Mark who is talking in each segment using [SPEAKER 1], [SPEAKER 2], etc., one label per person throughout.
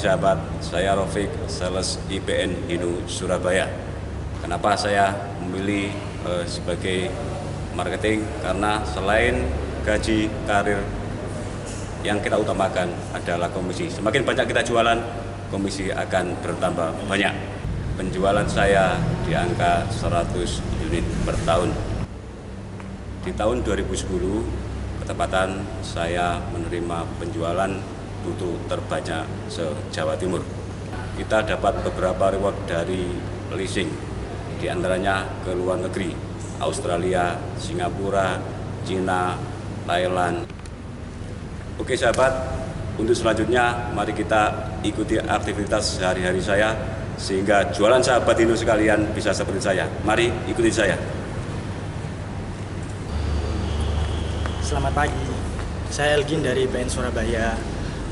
[SPEAKER 1] sahabat, saya Rofik, sales IPN Hino Surabaya. Kenapa saya memilih sebagai marketing? Karena selain gaji karir yang kita utamakan adalah komisi. Semakin banyak kita jualan, komisi akan bertambah banyak. Penjualan saya di angka 100 unit per tahun. Di tahun 2010, ketepatan saya menerima penjualan butuh terbanyak se-Jawa Timur. Kita dapat beberapa reward dari leasing, di antaranya ke luar negeri, Australia, Singapura, Cina, Thailand. Oke sahabat, untuk selanjutnya mari kita ikuti aktivitas sehari-hari saya sehingga jualan sahabat Hino sekalian bisa seperti saya. Mari ikuti saya.
[SPEAKER 2] Selamat pagi, saya Elgin dari IPN Surabaya.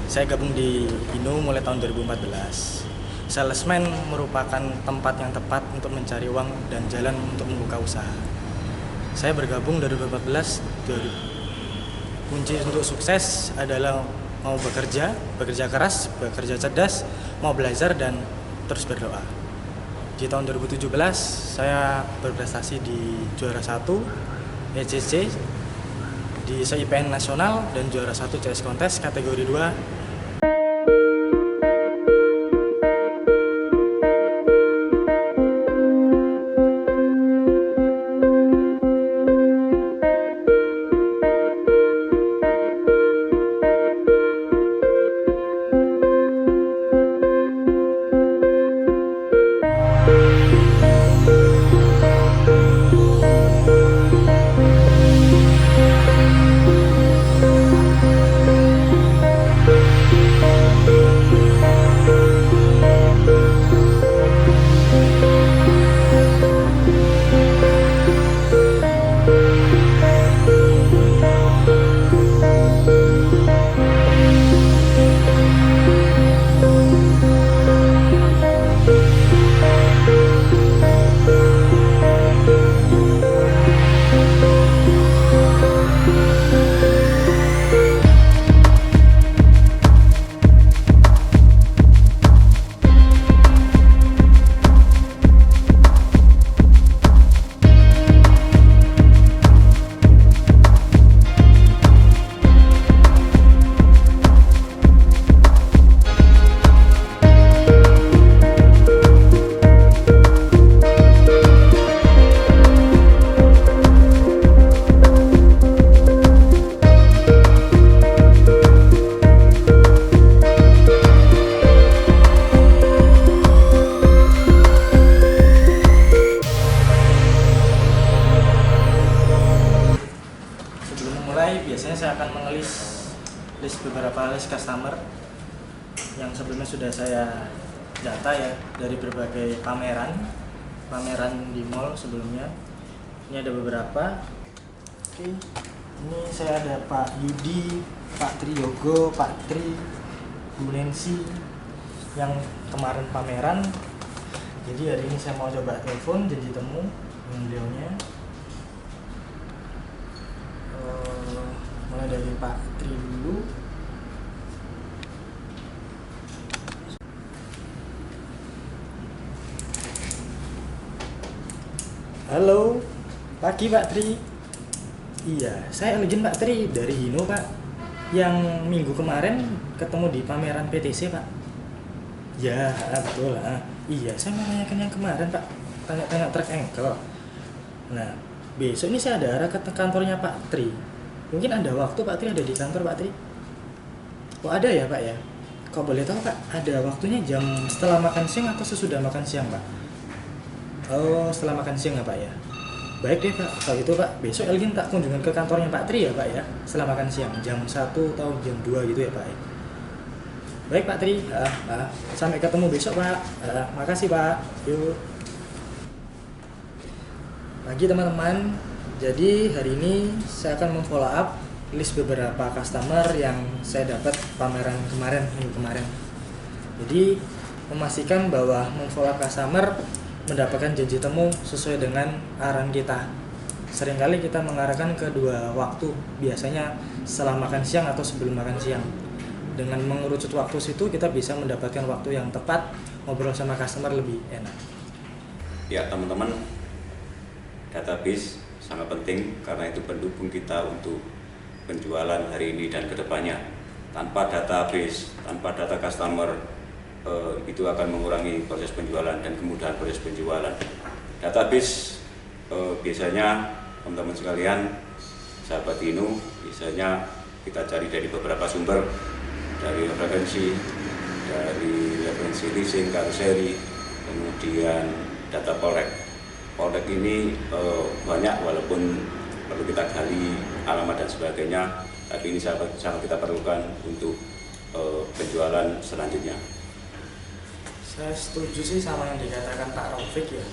[SPEAKER 2] Saya gabung di Hino mulai tahun 2014. Salesman merupakan tempat yang tepat untuk mencari uang dan jalan untuk membuka usaha. Saya bergabung dari 2014. Kunci untuk sukses adalah mau bekerja keras, bekerja cerdas, mau belajar dan terus berdoa. Di tahun 2017 saya berprestasi di juara 1 ECC di IPN nasional dan juara 1 CS kontes kategori 2. Biasanya saya akan mengelis beberapa list customer yang sebelumnya sudah saya data ya dari berbagai pameran di mall sebelumnya. Ini ada beberapa. Oke, ini saya ada Pak Yudi, Pak Triyogo, Pak Tri, Bu Nancy yang kemarin pameran. Jadi hari ini saya mau coba telepon janji temu dengan beliaunya. Mulai dari Pak Tri dulu. Halo, pagi Pak Tri. Iya, saya Elgin Pak Tri dari Hino Pak. Yang minggu kemarin ketemu di pameran PTC Pak. Ya, betul lah. Iya, saya mau nanyakan yang kemarin Pak. Tanya-tanya truk engkel. Nah, besok ini saya ada arah ke kantornya Pak Tri. Mungkin ada waktu Pak Tri ada di kantor Pak Tri? Oh ada ya Pak ya? Kok boleh tahu Pak, ada waktunya jam setelah makan siang atau sesudah makan siang Pak? Oh setelah makan siang ya Pak ya? Baik deh Pak, kalau gitu Pak, besok Elgin tak kunjungan ke kantornya Pak Tri ya Pak ya? Setelah makan siang, jam 1 atau jam 2 gitu ya Pak ya? Baik Pak Tri, sampai ketemu besok Pak. Makasih Pak, yuk. Pagi teman-teman. Jadi hari ini saya akan memfollow up list beberapa customer yang saya dapat pameran minggu kemarin. Jadi memastikan bahwa memfollow up customer mendapatkan janji temu sesuai dengan arahan kita. Seringkali kita mengarahkan ke dua waktu, biasanya setelah makan siang atau sebelum makan siang. dengan mengerucut waktu situ kita bisa mendapatkan waktu yang tepat, ngobrol sama customer lebih enak.
[SPEAKER 1] Ya teman-teman, database sangat penting karena itu pendukung kita untuk penjualan hari ini dan kedepannya. Tanpa database, tanpa data customer, itu akan mengurangi proses penjualan dan kemudahan proses penjualan. Database biasanya teman-teman sekalian, sahabat Hino, biasanya kita cari dari beberapa sumber, dari referensi leasing, karuseri, kemudian data Polrek. Polrek ini banyak, walaupun perlu kita gali alamat dan sebagainya, tapi ini sangat kita perlukan untuk penjualan selanjutnya.
[SPEAKER 2] Saya setuju sih sama yang dikatakan Pak Raufik ya.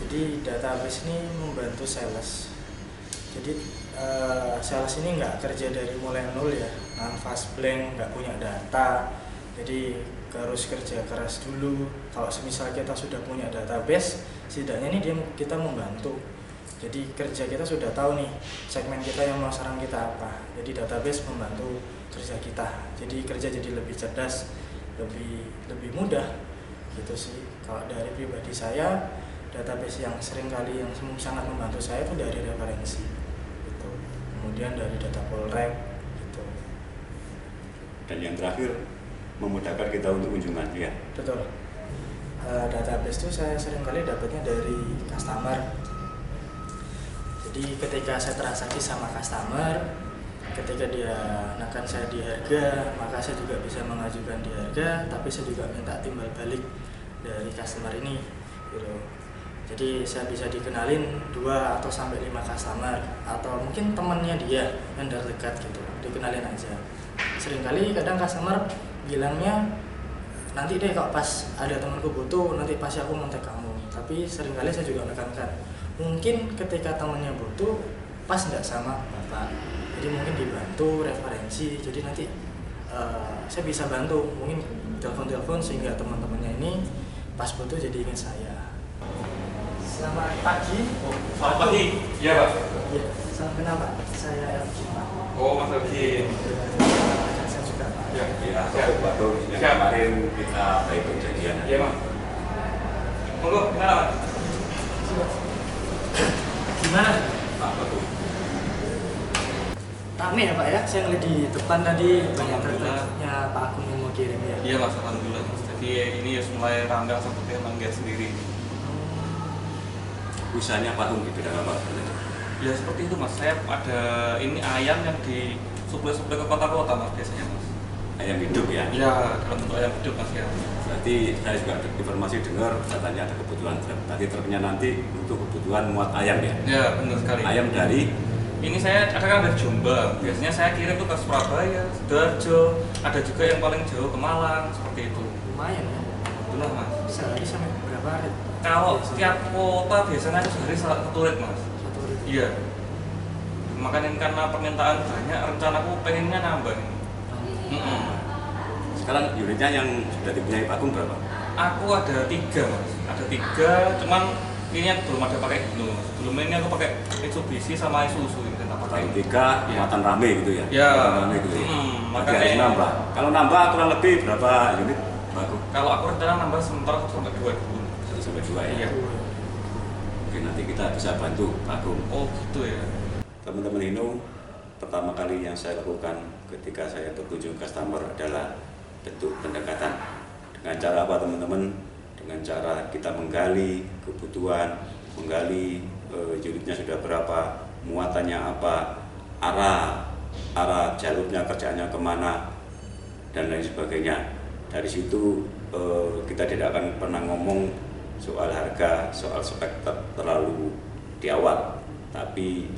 [SPEAKER 2] Jadi database ini membantu sales. Jadi sales ini nggak kerja dari mulai nol ya, nafas blank, nggak punya data. Jadi harus kerja keras dulu. Kalau semisal kita sudah punya database, setidaknya ini kita membantu. Jadi kerja kita sudah tahu nih segmen kita yang mau serang kita apa. Jadi database membantu kerja kita. Jadi kerja jadi lebih cerdas, lebih mudah gitu sih. Kalau dari pribadi saya, database yang sering kali yang sangat membantu saya itu dari referensi gitu. Kemudian dari data Polrek gitu.
[SPEAKER 1] Dan yang terakhir, memudahkan kita untuk kunjungan ya.
[SPEAKER 2] Betul. Database itu saya sering kali dapatnya dari customer. Jadi ketika saya transaksi sama customer, ketika dia nakan saya di harga, maka saya juga bisa mengajukan di harga, tapi saya juga minta timbal balik dari customer ini gitu. Jadi saya bisa dikenalin 2 atau sampai 5 customer, atau mungkin temannya dia yang dekat gitu, dikenalin aja. Seringkali kadang customer bilangnya, nanti deh kalau pas ada temanku butuh, nanti pasti aku ngontek kamu. Tapi seringkali saya juga menekankan, mungkin ketika temannya butuh pas nggak sama bapak, jadi mungkin dibantu referensi, jadi nanti saya bisa bantu, mungkin telepon sehingga teman-temannya ini pas butuh jadi ingat saya. Selamat pagi.
[SPEAKER 3] Oh, selamat pagi. Iya Pak.
[SPEAKER 2] Ya, salam kenal Pak, saya Elvin Pak.
[SPEAKER 3] Oh Mas Elvin.
[SPEAKER 2] Saya juga Pak.
[SPEAKER 3] Ya.
[SPEAKER 1] Ya,
[SPEAKER 3] Siap.
[SPEAKER 1] bagus. Yang
[SPEAKER 3] Siap.
[SPEAKER 1] kemarin kita baik perjanjian.
[SPEAKER 3] Iya Mas. Monggo, gimana Mas?
[SPEAKER 2] Gimana?
[SPEAKER 1] Pak Bagus.
[SPEAKER 2] Rame ya Pak ya, saya ngeliat di depan tadi banyak
[SPEAKER 3] Alhamdulillah.
[SPEAKER 2] truknya Pak Agung yang mau kirim ya.
[SPEAKER 3] Iya Mas, alhamdulillah Mas. Jadi ini ya mulai rangga seperti yang mangga sendiri.
[SPEAKER 1] Usahanya Pak Hung di bidang apa?
[SPEAKER 3] Ya seperti itu Mas. Saya ada ini ayam yang di suplai ke kota-kota Mas biasanya Mas.
[SPEAKER 1] Ayam hidup ya?
[SPEAKER 3] Iya, dalam bentuk ayam hidup Mas ya.
[SPEAKER 1] Berarti saya juga informasi dengar katanya ada kebutuhan tadi truknya nanti untuk kebutuhan muat ayam ya?
[SPEAKER 3] Ya benar sekali.
[SPEAKER 1] Ayam dari
[SPEAKER 3] Ini saya ada kan dari Jombang. Biasanya saya kirim tuh ke Surabaya, Sidoarjo, ada juga yang paling jauh ke Malang, seperti itu.
[SPEAKER 2] Lumayan ya,
[SPEAKER 3] Itulah Mas.
[SPEAKER 2] sehari sampai berapa hari?
[SPEAKER 3] Kalau
[SPEAKER 2] Biasanya.
[SPEAKER 3] tiap kota biasanya sehari satu rit Mas.
[SPEAKER 2] Satu hari.
[SPEAKER 3] Iya. Makanya karena permintaan banyak, rencanaku pengennya nambah. Mm-mm.
[SPEAKER 1] sekarang unitnya yang sudah dipunyai Pak Hung berapa?
[SPEAKER 3] Aku ada 3 Mas. Ada 3, cuman ini yang belum ada pakai Hino. Sebelum ini aku pakai Mitsubishi sama Isuzu yang kita pakai.
[SPEAKER 1] Tahun 3
[SPEAKER 3] Iya.
[SPEAKER 1] muatan rame gitu ya?
[SPEAKER 3] Ya.
[SPEAKER 1] Muatan rame gitu ya? Berarti
[SPEAKER 3] Makanya
[SPEAKER 1] harus nambah. Kalau nambah kurang lebih berapa unit Pak Hung?
[SPEAKER 3] kalau aku rencana nambah sementara 1 sampai 2 dulu.
[SPEAKER 1] 1 sampai 2 ya?
[SPEAKER 3] Iya.
[SPEAKER 1] Oke, nanti kita bisa bantu Pak Hung.
[SPEAKER 3] Oh gitu ya.
[SPEAKER 1] Teman-teman Hino, pertama kali yang saya lakukan ketika saya berkunjung customer adalah bentuk pendekatan. Dengan cara apa teman-teman? Dengan cara kita menggali kebutuhan, menggali unitnya sudah berapa, muatannya apa, arah jalurnya kerjaannya kemana, dan lain sebagainya. Dari situ kita tidak akan pernah ngomong soal harga, soal spek terlalu di awal, tapi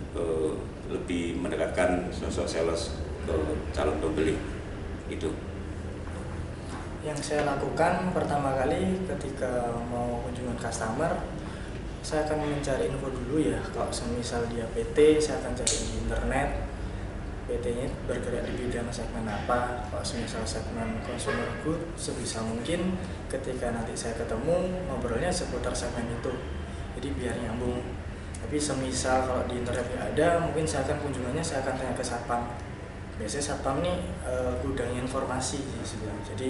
[SPEAKER 1] lebih mendekatkan sosok sales ke calon pembeli itu.
[SPEAKER 2] Yang saya lakukan pertama kali ketika mau kunjungan customer, saya akan mencari info dulu ya. Kalau semisal dia PT, saya akan cari di internet PT-nya bergerak di bidang segmen apa. Kalau semisal segmen consumer good, sebisa mungkin ketika nanti saya ketemu, ngobrolnya seputar segmen itu, jadi biar nyambung. Tapi semisal kalau di internet nggak ada, mungkin saya akan kunjungannya saya akan tanya ke satpam Biasanya satpam nih gudang informasi sih sebenarnya. Jadi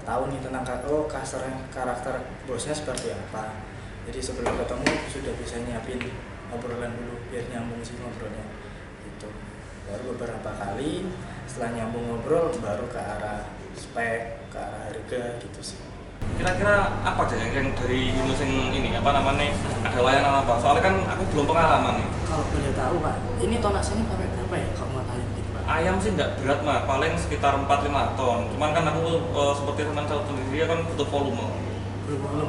[SPEAKER 2] tahu nih tentang karakter bosnya seperti apa. Jadi sebelum ketemu sudah bisa nyiapin obrolan dulu biar nyambung sih ngobrolnya. Gitu. Baru beberapa kali setelah nyambung ngobrol baru ke arah spek, ke arah harga gitu sih.
[SPEAKER 3] Kira-kira apa aja yang dari Hino sing ini apa namanya ada layanan apa? Soalnya kan aku belum pengalaman nih.
[SPEAKER 2] Kalau boleh tahu Pak, ini tonasenya sampai berapa ya kalau mau tanya gitu Pak?
[SPEAKER 3] Ayam sih nggak berat mah, paling sekitar 4-5 ton. Cuman kan aku seperti teman saya sendiri kan butuh volume.
[SPEAKER 2] Belum.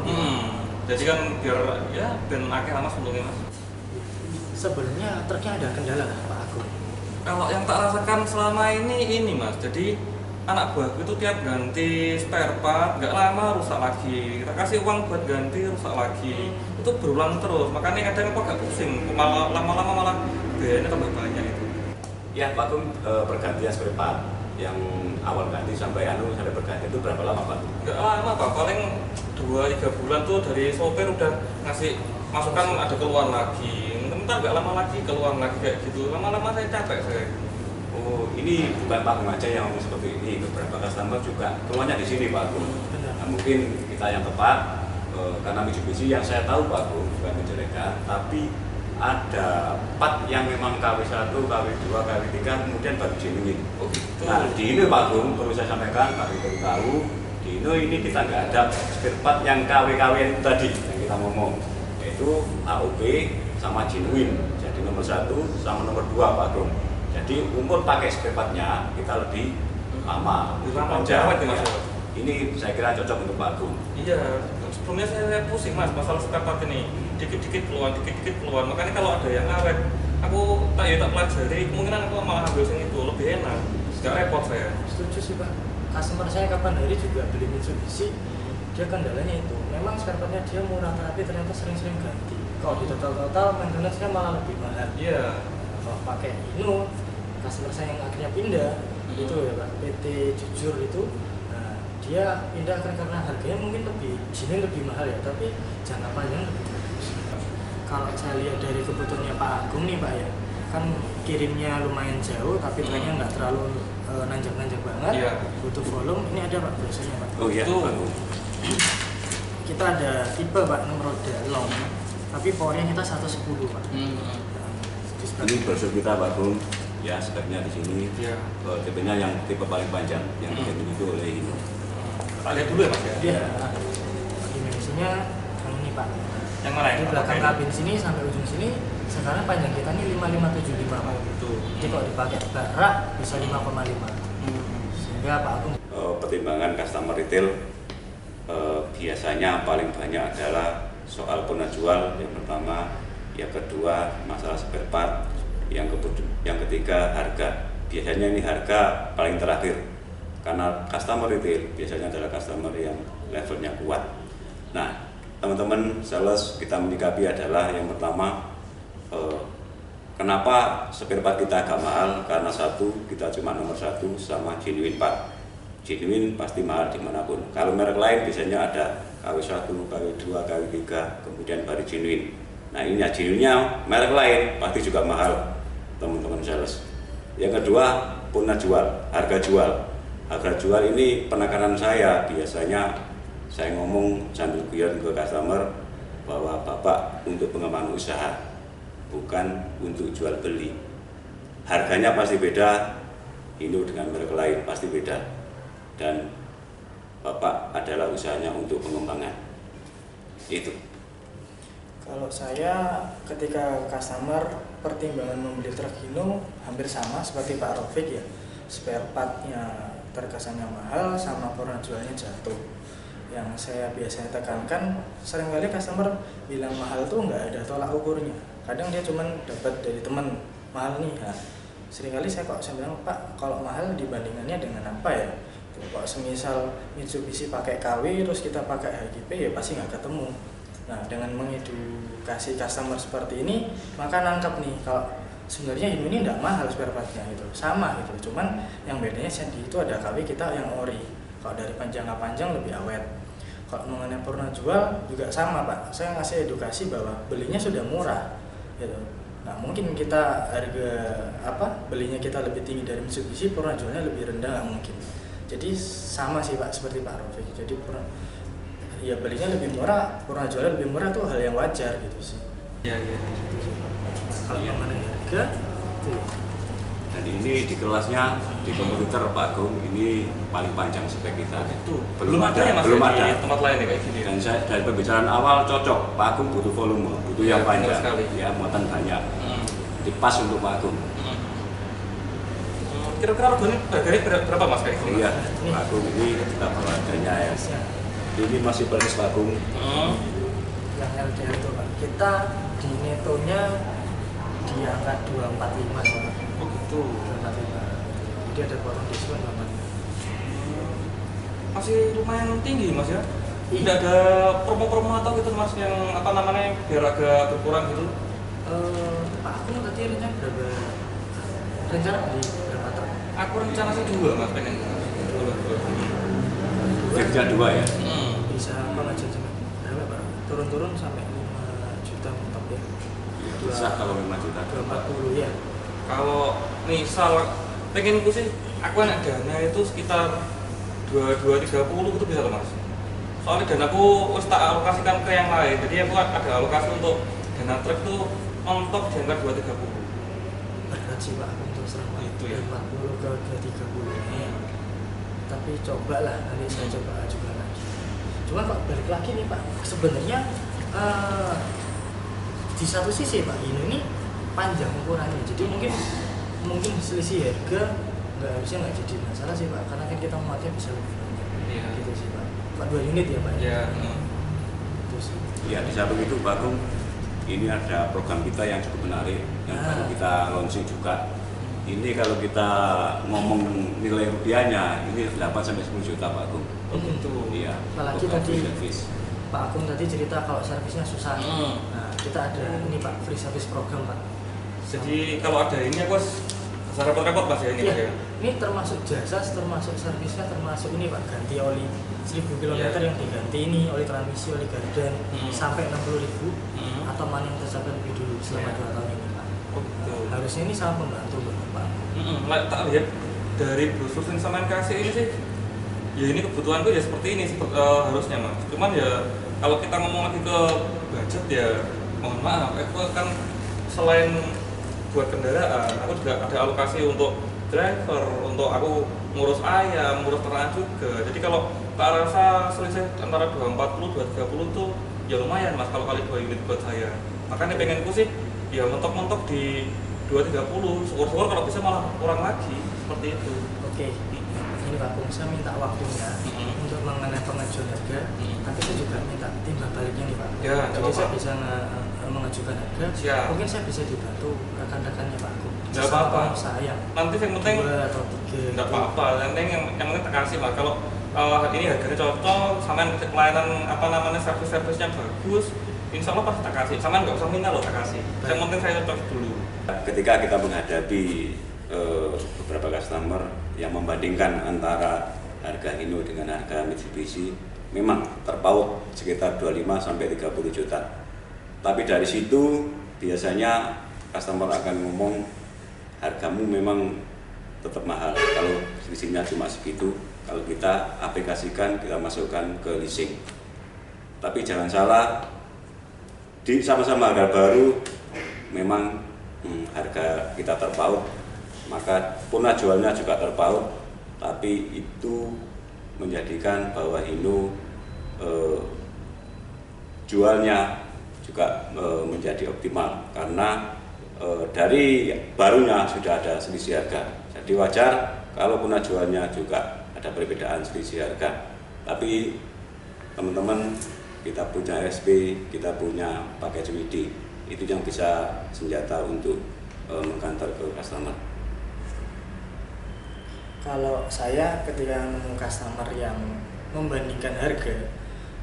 [SPEAKER 3] Jadi kan biar ya ben akeh lama sebelumnya mas.
[SPEAKER 2] Sebelumnya truknya ada kendala nggak Pak Agung?
[SPEAKER 3] Kalau yang tak rasakan selama ini mas, jadi anak buahku itu tiap ganti spare part nggak lama rusak lagi. Kita kasih uang buat ganti rusak lagi. Itu berulang terus. Makanya kadang aku agak pusing. Malah lama-lama malah biayanya tambah banyak itu.
[SPEAKER 1] Ya Pak Gung, pergantian spare part yang awal ganti sampai sampai berganti itu berapa lama Pak?
[SPEAKER 3] Nggak lama Pak, paling 2-3 bulan tuh dari sopir udah ngasih masukan ada keluhan lagi. Ntar nggak lama lagi keluhan lagi kayak gitu. Lama-lama saya capek saya.
[SPEAKER 1] Oh, ini bukan Pak Gung aja yang seperti ini, beberapa customer juga keluarnya di sini Pak Gung. Nah, mungkin kita yang tepat, karena Mitsubishi yang saya tahu Pak Gung bukan menjelekkan, tapi ada part yang memang KW1, KW2, KW3 kemudian baru genuine.
[SPEAKER 3] Oh gitu.
[SPEAKER 1] Nah, di ini Pak Gung perlu saya sampaikan, Pak Gung perlu tahu, di ini kita nggak ada spare part yang KW-KW itu tadi yang kita ngomong, yaitu AOP sama genuine. Jadi nomor 1 sama nomor 2 Pak Gung. Jadi umur pakai spare partnya kita lebih lama, lebih panjang. Ya. Ini saya kira cocok untuk Pak Gung.
[SPEAKER 3] Iya, sebelumnya saya pusing mas masalah spare part ini. Dikit-dikit keluar. Makanya kalau ada yang awet, aku tak pelajari, kemungkinan aku malah ambil yang itu lebih enak. Gak repot saya.
[SPEAKER 2] Setuju sih Pak. Customer saya kapan hari juga beli Mitsubishi, dia kendalanya itu. Memang spare partnya dia murah tapi ternyata sering-sering ganti. Kalau di total maintenance-nya malah lebih mahal.
[SPEAKER 3] Iya.
[SPEAKER 2] Kalau pakai Hino, customer saya yang akhirnya pindah itu ya Pak, PT Jujur itu, nah, dia pindah karena harganya mungkin lebih mahal ya, tapi jangka panjang lebih bagus. Kalau saya lihat dari kebutuhannya Pak Agung nih Pak ya, kan kirimnya lumayan jauh tapi trennya nggak terlalu nanjak-nanjak banget,
[SPEAKER 3] Iya.
[SPEAKER 2] butuh volume. Ini ada Pak brosurnya Pak.
[SPEAKER 1] Oh iya,
[SPEAKER 3] Itu.
[SPEAKER 1] Pak Gung.
[SPEAKER 2] Kita ada tipe Pak nomor roda long, tapi powernya kita 110 Pak.
[SPEAKER 1] Ini brosur kita Pak Gung. Ya, speknya di sini.
[SPEAKER 3] Iya.
[SPEAKER 1] Tipenya yang tipe paling panjang yang dimiliki oleh Hino.
[SPEAKER 3] Kita lihat dulu ya mas ya.
[SPEAKER 2] Iya. Dimensinya yang ini Pak.
[SPEAKER 3] Yang mana
[SPEAKER 2] Di
[SPEAKER 3] yang
[SPEAKER 2] belakang
[SPEAKER 3] pakai?
[SPEAKER 2] kabin sini sampai ujung sini sekarang panjang kita ini 5575 Pak.
[SPEAKER 3] Itu.
[SPEAKER 2] Jadi kalau dipakai barak bisa 5,5. Sehingga Pak Agung
[SPEAKER 1] Pertimbangan customer retail biasanya paling banyak adalah soal penjual yang pertama, yang kedua masalah spare part, yang ketiga harga. Biasanya ini harga paling terakhir karena customer retail biasanya adalah customer yang levelnya kuat. Nah, teman-teman sales kita menyikapi adalah yang pertama, kenapa spare part kita agak mahal? Karena satu, kita cuma nomor 1 sama genuine part. Genuine pasti mahal dimanapun. Kalau merek lain biasanya ada KW1, KW2, KW3, kemudian baru genuine. Nah ini ya genuine-nya merek lain pasti juga mahal, teman-teman sales. Yang kedua, punah jual, harga jual. Harga jual ini penekanan saya biasanya saya ngomong sambil guyon ke customer bahwa Bapak untuk pengembangan usaha, bukan untuk jual beli. Harganya pasti beda, Hino dengan merek lain pasti beda. Dan Bapak adalah usahanya untuk pengembangan. Itu.
[SPEAKER 2] kalau saya ketika customer pertimbangan membeli truk Hino hampir sama seperti Pak Rofik ya. Spare partnya terkesannya mahal sama purna jualnya jatuh. Yang saya biasanya tekankan, seringkali customer bilang mahal tuh nggak ada tolak ukurnya. Kadang dia cuma dapat dari teman mahal nih. Nah, seringkali saya bilang Pak, kalau mahal dibandingannya dengan apa ya? Kok semisal Mitsubishi pakai KW terus kita pakai HGP ya pasti nggak ketemu. Nah dengan mengedukasi customer seperti ini maka nangkep nih kalau sebenarnya ini nggak mahal spare partnya gitu, sama gitu. Cuman yang bedanya di itu ada KW kita yang ori. Kalau dari panjang ke panjang lebih awet. Kalau mengenai purna jual juga sama Pak. Saya ngasih edukasi bahwa belinya sudah murah gitu. Nggak mungkin kita harga belinya kita lebih tinggi dari Mitsubishi, purna jualnya lebih rendah, nggak mungkin. Jadi sama sih Pak, seperti Pak Rofi. Jadi ya belinya lebih murah, purna jualnya lebih murah tuh hal yang wajar gitu sih.
[SPEAKER 3] Iya, iya.
[SPEAKER 2] Kalau mengenai harga tuh.
[SPEAKER 1] Dan ini di kelasnya di komputer Pak Agung ini paling panjang spek kita.
[SPEAKER 3] Itu
[SPEAKER 1] Belum ada,
[SPEAKER 3] ya, Mas,
[SPEAKER 1] belum
[SPEAKER 3] di
[SPEAKER 1] ada.
[SPEAKER 3] tempat lain ya kayak gini.
[SPEAKER 1] Dan saya dari pembicaraan awal cocok, Pak Agung butuh volume, butuh yang
[SPEAKER 3] Ya, benar
[SPEAKER 1] panjang,
[SPEAKER 3] sekali.
[SPEAKER 1] ya muatan banyak. Jadi pas untuk Pak Agung.
[SPEAKER 3] Kira-kira harganya berapa Mas kayak gini?
[SPEAKER 1] Iya, Pak Agung ini kita perharganya ya. Ini masih bagus Pak Agung.
[SPEAKER 2] Yang LDR itu Pak, kita di netonya di angka 245 Pak.
[SPEAKER 3] Oh gitu.
[SPEAKER 2] 245. Jadi ada potong diskon 245.
[SPEAKER 3] Masih lumayan tinggi Mas ya?
[SPEAKER 2] Iya.
[SPEAKER 3] Tidak ada promo-promo atau gitu Mas yang apa namanya biar agak berkurang gitu?
[SPEAKER 2] Pak aku tadi rencana berapa? Rencana beli berapa truk?
[SPEAKER 3] Aku rencana sih 2 Mas pengen.
[SPEAKER 1] Fixnya 2 ya.
[SPEAKER 2] Bisa apa aja sampai berapa Pak? Turun-turun sampai 5 juta mentok ya.
[SPEAKER 1] Bisa kalau 5 juta.
[SPEAKER 2] 240 ya.
[SPEAKER 3] Kalau misal pengenku sih aku anak dana itu sekitar 2230 itu bisa loh Mas. Soalnya danaku harus tak alokasikan ke yang lain. Jadi aku ada alokasi untuk dana truk tuh mentok di angka 230.
[SPEAKER 2] Berat sih Pak untuk selama
[SPEAKER 3] Itu ya.
[SPEAKER 2] 40 ke 230 ini. Tapi cobalah nanti saya coba ajukan lagi. Cuma kok balik lagi nih Pak, sebenarnya di satu sisi Pak ini panjang ukurannya, jadi mungkin selisih harga harusnya nggak jadi masalah sih Pak, karena kan kita muatnya bisa lebih banyak.
[SPEAKER 3] Iya.
[SPEAKER 2] Gitu sih Pak. Pak 2 unit ya Pak.
[SPEAKER 3] Ya.
[SPEAKER 2] Itu sih.
[SPEAKER 1] Ya di samping itu Pak Agung, ini ada program kita yang cukup menarik yang baru kita launching juga. Ini kalau kita ngomong nilai rupiahnya ini 8 sampai 10 juta Pak Agung.
[SPEAKER 3] Oh gitu.
[SPEAKER 1] Iya.
[SPEAKER 2] Apalagi
[SPEAKER 1] program
[SPEAKER 2] tadi
[SPEAKER 1] free service.
[SPEAKER 2] Pak Agung tadi cerita kalau servisnya susah. Nah, kita ada ini Pak, free service program Pak.
[SPEAKER 3] Jadi kalau ada ini aku harus repot-repot Mas ya ini Mas
[SPEAKER 2] Iya,
[SPEAKER 3] ya.
[SPEAKER 2] ini termasuk jasa, termasuk servisnya, termasuk ini Pak, ganti oli 1000 km
[SPEAKER 3] Iya.
[SPEAKER 2] yang diganti ini, oli transmisi, oli gardan sampai 60.000 atau mana yang tercapai lebih dulu selama
[SPEAKER 3] Iya.
[SPEAKER 2] 2 tahun ini Pak.
[SPEAKER 3] Oh gitu.
[SPEAKER 2] Harusnya ini sangat membantu Pak.
[SPEAKER 3] Tak lihat dari brosur yang sama kasih ini sih, ya ini kebutuhanku ya seperti ini sih harusnya Mas. Cuman ya kalau kita ngomong lagi ke budget ya mohon maaf, aku kan selain buat kendaraan, aku juga ada alokasi untuk driver, untuk aku ngurus ayam, ngurus ternak juga. Jadi kalau tak rasa selisih antara 240, 230 tuh ya lumayan Mas kalau kali 2 unit buat saya. Makanya pengenku sih ya mentok-mentok di 230, syukur-syukur kalau bisa malah kurang lagi seperti itu.
[SPEAKER 2] Oke, ini Pak Bung, saya minta waktunya untuk mengenai pengajuan harga, tapi saya juga minta timbal baliknya nih Pak.
[SPEAKER 3] Ya,
[SPEAKER 2] Jadi
[SPEAKER 3] apa-apa.
[SPEAKER 2] saya bisa mengajukan harga,
[SPEAKER 3] Siap.
[SPEAKER 2] mungkin saya bisa dibantu rekan-rekannya Pak Bung.
[SPEAKER 3] Nggak apa-apa.
[SPEAKER 2] Saya
[SPEAKER 3] Nanti yang penting
[SPEAKER 2] 2 atau 3.
[SPEAKER 3] enggak apa-apa, yang penting tak kasih Mas. Kalau ini harganya cocok, sama pelayanan apa namanya servisnya bagus, insya Allah pasti tak kasih. Sama nggak usah minta loh tak kasih. Yang penting saya cocok dulu.
[SPEAKER 1] Ketika kita menghadapi beberapa customer yang membandingkan antara harga Hino dengan harga Mitsubishi, memang terpaut sekitar 25 sampai 30 juta. Tapi dari situ biasanya customer akan ngomong hargamu memang tetap mahal kalau selisihnya cuma segitu. Kalau kita aplikasikan, kita masukkan ke leasing. Tapi jangan salah, di sama-sama harga baru memang harga kita terpaut, maka purna jualnya juga terpaut, tapi itu menjadikan bahwa Hino jualnya juga menjadi optimal karena dari barunya sudah ada selisih harga. Jadi wajar kalau purna jualnya juga ada perbedaan selisih harga. Tapi teman-teman, kita punya SP, kita punya pakai WD, itu yang bisa senjata untuk mengkantor ke customer.
[SPEAKER 2] Kalau saya ketika nemu customer yang membandingkan harga,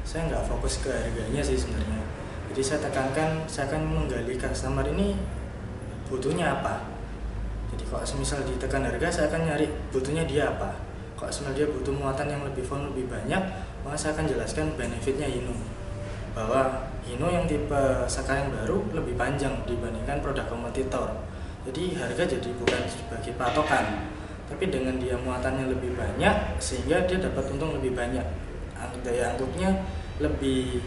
[SPEAKER 2] saya nggak fokus ke harganya sih sebenarnya. Jadi saya tekankan, saya akan menggali customer ini butuhnya apa. Jadi kalau semisal ditekan harga, saya akan nyari butuhnya dia apa. Kalau semisal dia butuh muatan yang lebih volume lebih banyak, maka saya akan jelaskan benefitnya Hino. bahwa Hino yang tipe sekarang baru lebih panjang dibandingkan produk kompetitor. Jadi harga jadi bukan sebagai patokan, tapi dengan dia muatannya lebih banyak sehingga dia dapat untung lebih banyak. Daya angkutnya lebih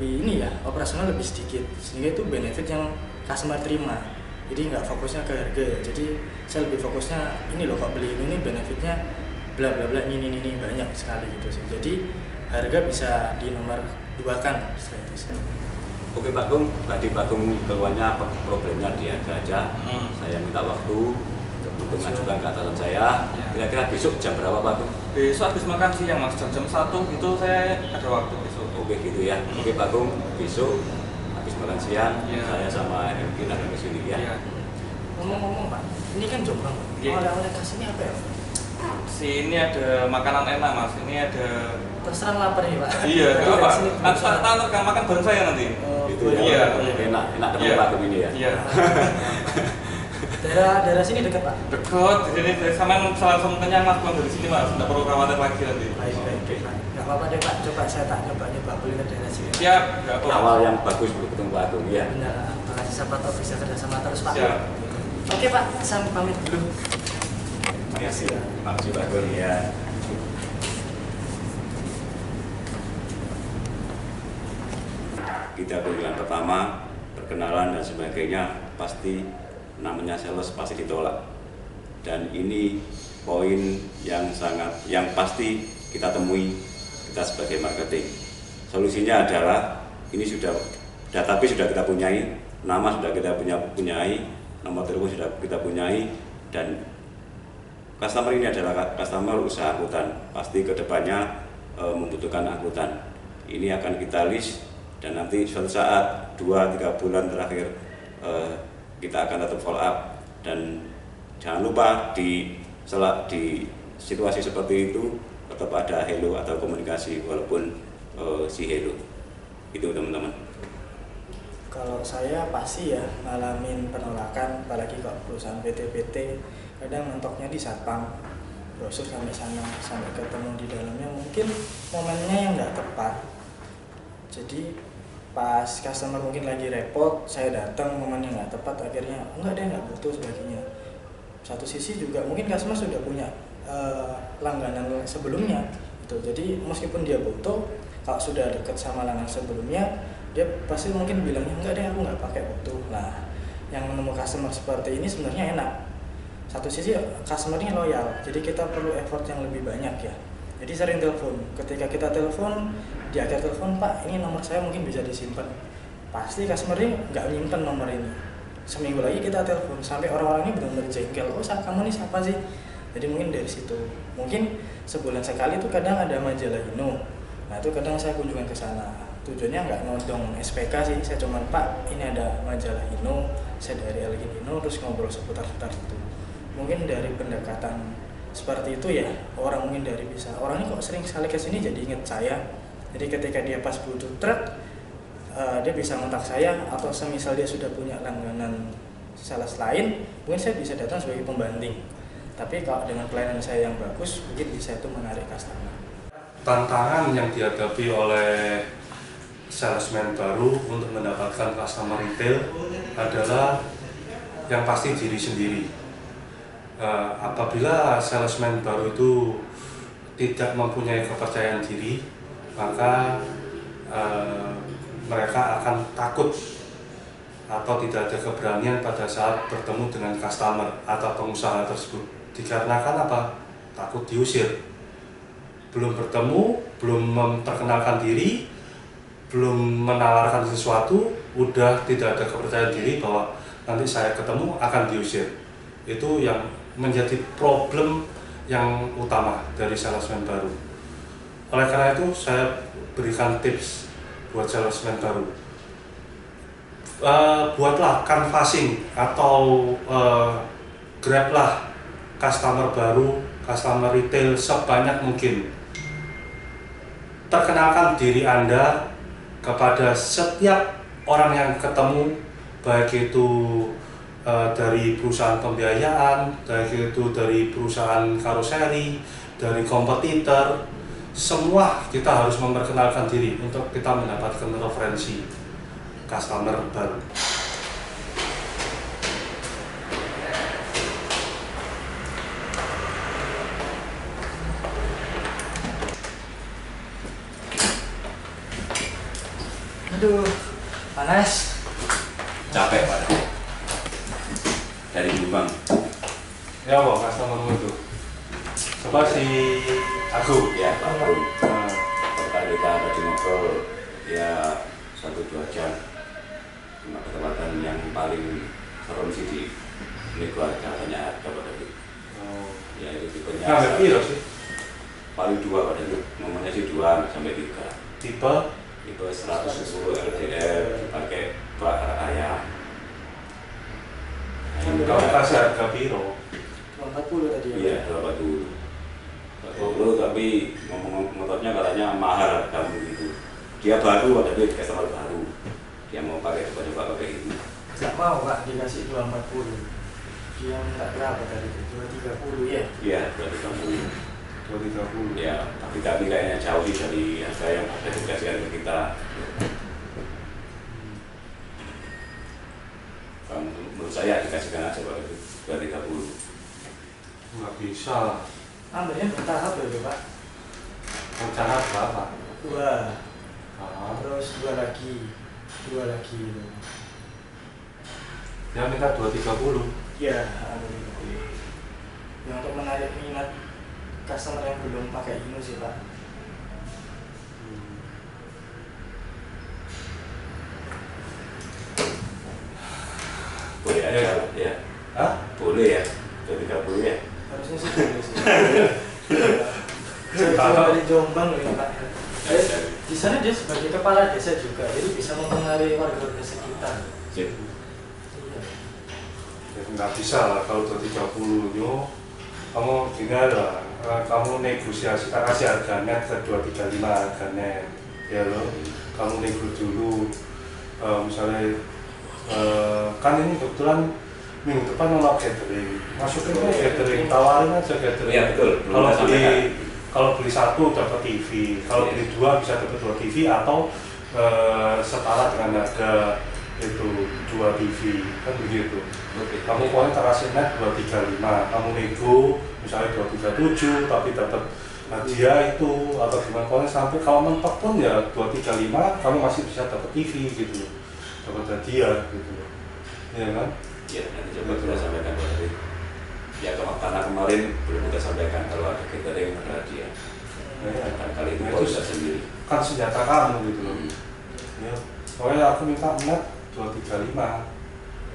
[SPEAKER 2] ini ya, operasional lebih sedikit, sehingga itu benefit yang customer terima. Jadi nggak fokusnya ke harga ya. Jadi saya lebih fokusnya ini loh, kok beli ini benefitnya bla bla bla ini banyak sekali gitu sih. Jadi harga bisa di nomor 2 kan setelah itu.
[SPEAKER 1] Oke Pak Gung, tadi Pak Gung keluarnya problemnya di harga aja. Saya minta waktu untuk mengajukan ke atasan saya. Kira-kira besok jam berapa Pak Gung?
[SPEAKER 3] Besok habis makan siang Mas, jam 1 itu saya ada waktu besok.
[SPEAKER 1] Oke gitu ya. Oke Pak Gung, besok habis makan siang saya sama Erkin akan ke sini ya.
[SPEAKER 2] Ngomong-ngomong Pak, ini kan Jombang. Oleh-oleh khas ini apa ya?
[SPEAKER 3] Sini ada makanan enak Mas, ini ada.
[SPEAKER 2] Terserah lapar ya Pak.
[SPEAKER 3] Iya,
[SPEAKER 2] Nanti
[SPEAKER 3] apa?
[SPEAKER 2] dari sini
[SPEAKER 3] Nanti tak rekam makan bareng saya nanti.
[SPEAKER 1] Gitu ya.
[SPEAKER 3] Iya.
[SPEAKER 1] Enak ketemu Pak Gung ini ya.
[SPEAKER 3] Iya.
[SPEAKER 2] daerah sini dekat Pak.
[SPEAKER 3] Dekat, jadi sama langsung kenyang Mas pulang dari sini Mas, tidak perlu khawatir lagi nanti.
[SPEAKER 2] Baik. Nggak apa-apa deh Pak, coba saya tak nyoba kuliner daerah sini.
[SPEAKER 3] Siap, nggak apa.
[SPEAKER 1] Awal yang bagus untuk ketemu Pak Gung ya.
[SPEAKER 2] Benar, makasih siapa tahu bisa kerjasama terus Pak.
[SPEAKER 3] Siap.
[SPEAKER 2] Oke Pak, saya pamit dulu.
[SPEAKER 1] Makasih Pak Gung ya. Kita kunjungan pertama, perkenalan dan sebagainya, pasti namanya sales pasti ditolak. Dan ini poin yang pasti kita temui kita sebagai marketing. Solusinya adalah ini sudah database sudah kita punyai, nama sudah kita punyai, nomor telepon sudah kita punyai, dan customer ini adalah customer usaha angkutan, pasti kedepannya membutuhkan angkutan. Ini akan kita list dan nanti suatu saat 2-3 bulan terakhir kita akan tetap follow up, dan jangan lupa di situasi seperti itu tetap ada hello atau komunikasi walaupun si hello itu teman-teman.
[SPEAKER 2] Kalau saya pasti ya ngalamin penolakan, apalagi kok perusahaan PT-PT kadang mentoknya di satpam, brosur sampai sana, sampai ketemu di dalamnya mungkin momennya yang nggak tepat. Jadi pas customer mungkin lagi repot, saya datang momennya nggak tepat, akhirnya enggak deh nggak butuh sebagainya. Satu sisi juga mungkin customer sudah punya langganan sebelumnya gitu. Jadi meskipun dia butuh, kalau sudah dekat sama langganan sebelumnya, dia pasti mungkin bilangnya enggak deh aku nggak pakai butuh. Nah, yang menemu customer seperti ini sebenarnya enak. Satu sisi customer-nya loyal, jadi kita perlu effort yang lebih banyak ya. Jadi sering telepon. Ketika kita telepon, di akhir telepon, Pak, ini nomor saya mungkin bisa disimpan. Pasti customer-nya nggak nyimpen nomor ini. Seminggu lagi kita telepon, sampai orang-orang ini benar-benar jengkel. Oh, kamu nih siapa sih? Jadi mungkin dari situ. Mungkin sebulan sekali tuh kadang ada majalah Hino. Nah itu kadang saya kunjungan ke sana. Tujuannya nggak nodong SPK sih. Saya cuman, Pak, ini ada majalah Hino. Saya dari Elgin Hino, terus ngobrol seputar-seputar itu. Mungkin dari pendekatan seperti itu ya, orang mungkin dari bisa orang ini kok sering sekali kesini jadi inget saya. Jadi ketika dia pas butuh truk, dia bisa kontak saya, atau semisal dia sudah punya langganan sales lain, mungkin saya bisa datang sebagai pembanding. Tapi kalau dengan pelayanan saya yang bagus, mungkin bisa itu menarik customer.
[SPEAKER 4] Tantangan yang dihadapi oleh salesman baru untuk mendapatkan customer retail adalah yang pasti diri sendiri. Apabila salesman baru itu tidak mempunyai kepercayaan diri, maka mereka akan takut atau tidak ada keberanian pada saat bertemu dengan customer atau pengusaha tersebut. Dikarenakan apa? Takut diusir. Belum bertemu, belum memperkenalkan diri, belum menawarkan sesuatu, udah tidak ada kepercayaan diri bahwa nanti saya ketemu akan diusir. Itu yang menjadi problem yang utama dari salesman baru. Oleh karena itu saya berikan tips buat salesman baru. Buatlah canvassing atau grablah customer baru, customer retail sebanyak mungkin. Perkenalkan diri Anda kepada setiap orang yang ketemu, baik itu dari perusahaan pembiayaan, baik itu dari perusahaan karoseri, dari kompetitor, semua kita harus memperkenalkan diri untuk kita mendapatkan referensi customer baru.
[SPEAKER 2] Aduh, panas.
[SPEAKER 1] Capek Pak. Dari Jombang.
[SPEAKER 4] Ya Pak, customer itu. Coba si Agung.
[SPEAKER 1] Ya, Pak Agung.
[SPEAKER 4] Nah,
[SPEAKER 1] Kalau kita tadi ngobrol ya 1-2 jam. Cuma kesempatan yang paling serem sih di nego harganya harga pada itu. Ya itu tipenya
[SPEAKER 4] ngambil piro sih?
[SPEAKER 1] paling 2 pada itu. Ngomongnya sih 2 sampai 3.
[SPEAKER 4] Tipe
[SPEAKER 1] Itu 110 LDR pakai bakar ayam.
[SPEAKER 4] kamu kasih harga piro?
[SPEAKER 2] 40 tadi ya.
[SPEAKER 1] Iya, 40 tapi ngomong motornya katanya mahal kamu gitu. Dia baru ada duit customer baru. Dia mau pakai coba-coba pakai itu.
[SPEAKER 2] Gak mau Pak dikasih 240. Dia minta berapa tadi? 230 ya?
[SPEAKER 1] Iya, 230.
[SPEAKER 4] 230.
[SPEAKER 1] Ya, tapi kayaknya jauh sih dari harga yang ada dikasihkan ke kita. Kalau menurut saya dikasihkan aja Pak itu 230.
[SPEAKER 4] Nggak bisa lah.
[SPEAKER 2] Ambilnya bertahap ya Pak.
[SPEAKER 4] Rencana berapa?
[SPEAKER 2] 2,
[SPEAKER 4] Ah,
[SPEAKER 2] terus 2 lagi gitu.
[SPEAKER 4] dia minta 230.
[SPEAKER 2] Ya, yang untuk menarik minat customer yang belum pakai Hino sih Pak.
[SPEAKER 1] Boleh aja ya.
[SPEAKER 4] Hah?
[SPEAKER 1] Boleh ya. 230 ya.
[SPEAKER 2] Harusnya sih boleh sih. Saya cuma dari Jombang loh ini Pak. Di sana dia sebagai kepala desa juga, jadi bisa mempengaruhi warga sekitar.
[SPEAKER 1] Sip.
[SPEAKER 2] Iya.
[SPEAKER 4] Ya, nggak bisa lah kalau 230 yo. Kamu gini lah, kamu negosiasi, kita kasih harga net ke 235 harga net. Ya loh, kamu nego dulu. Misalnya kan ini kebetulan minggu depan mau catering, masukin aja catering, tawarin aja catering.
[SPEAKER 1] Iya betul.
[SPEAKER 4] Kalau beli 1 dapat TV, kalau beli 2 bisa dapat 2 TV atau setara dengan harga itu 2 TV, kan begitu.
[SPEAKER 1] Oke.
[SPEAKER 4] Kamu pokoknya kasih net 235, kamu nego misalnya 237 tapi dapat hadiah itu atau gimana, pokoknya sampai kalau mentok pun ya 235 kamu masih bisa dapat TV gitu, dapat hadiah gitu, ya kan?
[SPEAKER 1] Ya, nanti coba kita sampaikan Pak Hari. Ya, karena kemarin belum kita sampaikan kalau ada catering ada hadiah. Dan kali itu
[SPEAKER 4] Nah,
[SPEAKER 1] Pak
[SPEAKER 4] itu
[SPEAKER 1] bisa sendiri.
[SPEAKER 4] kan senjata kamu gitu loh. Ya, pokoknya aku minta net 235